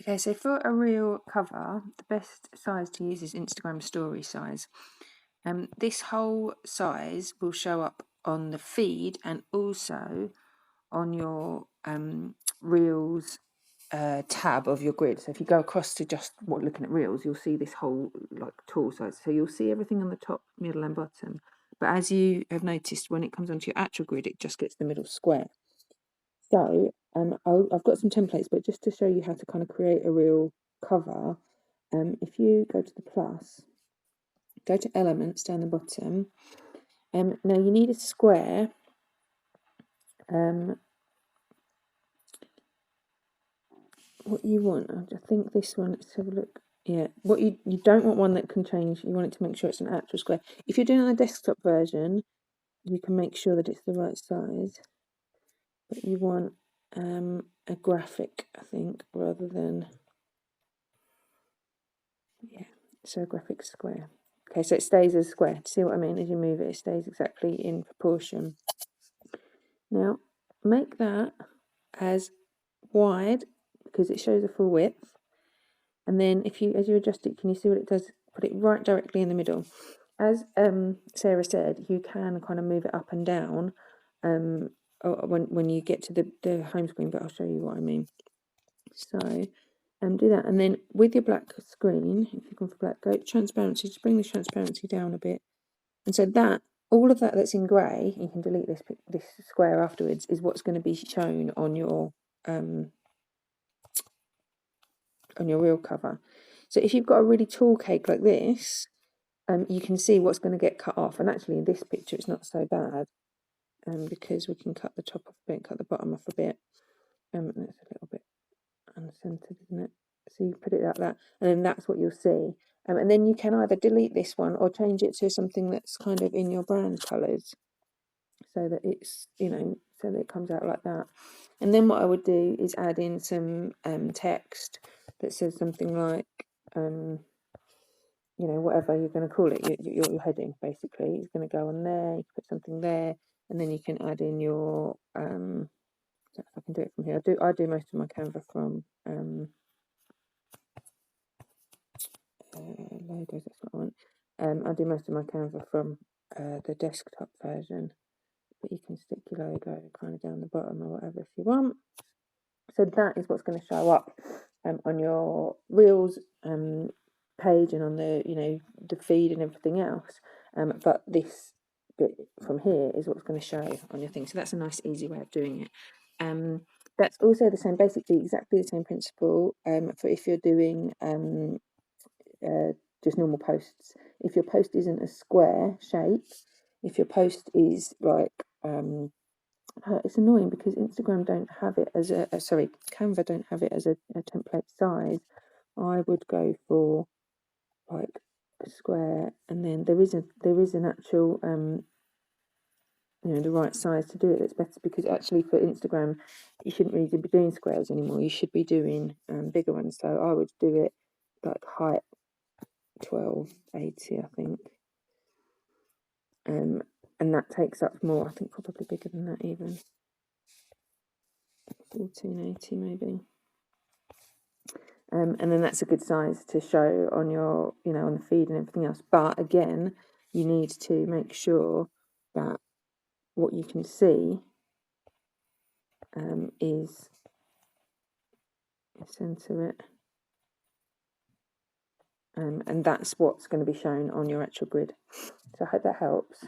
Okay, so for a reel cover, the best size to use is Instagram story size. This whole size will show up on the feed and also on your Reels tab of your grid. So if you go across to just looking at Reels, you'll see this whole like tool size. So you'll see everything on the top, middle, and bottom. But as you have noticed, when it comes onto your actual grid, it just gets the middle square. So I've got some templates, but just to show you how to kind of create a reel cover, if you go to the plus, go to elements down the bottom. Now you need a square. What you want, I think this one, let's have a look. Yeah, what you don't want one that can change. You want it to make sure it's an actual square. If you're doing it on a desktop version, you can make sure that it's the right size. But you want a graphic, I think, rather than, yeah, so a graphic square. Okay, so it stays as a square. See what I mean? As you move it, it stays exactly in proportion. Now, make that as wide because it shows a full width. And then if you, as you adjust it, can you see what it does? Put it right directly in the middle. As Sarah said, you can kind of move it up and down when you get to the home screen, but I'll show you what I mean. So do that, and then with your black screen, if you come for black, go to transparency, just bring the transparency down a bit. And so that, all of that that's in grey, you can delete this square afterwards, is what's going to be shown on your reel cover. So if you've got a really tall cake like this, you can see what's going to get cut off. And actually in this picture it's not so bad, because we can cut the top off a bit, cut the bottom off a bit. And it's a little bit uncentered, isn't it? So you put it like that, and then that's what you'll see. And then you can either delete this one or change it to something that's kind of in your brand colours, so that it's, so that it comes out like that. And then what I would do is add in some text that says something like, whatever you're going to call it, your heading basically is going to go on there. You can put something there, and then you can add in your. I don't know if I can do it from here. I do most of my Canva from logos. That's what I want. I do most of my Canva from the desktop version, but you can stick your logo kind of down the bottom or whatever if you want. So that is what's going to show up on your Reels page and on the the feed and everything else. But this bit from here is what's going to show on your thing. So that's a nice, easy way of doing it. That's also the same, basically exactly the same principle for if you're doing just normal posts. If your post isn't a square shape, if your post is like it's annoying because Instagram don't have it as Canva don't have it as a template size. I would go for like a square, and then there is an actual the right size to do it that's better, because actually for Instagram you shouldn't really be doing squares anymore. You should be doing bigger ones. So I would do it like height 1280, I think. And that takes up more, I think probably bigger than that even. 1480 maybe. And then that's a good size to show on your, on the feed and everything else. But again, you need to make sure that what you can see is, center it, and that's what's going to be shown on your actual grid. So I hope that helps.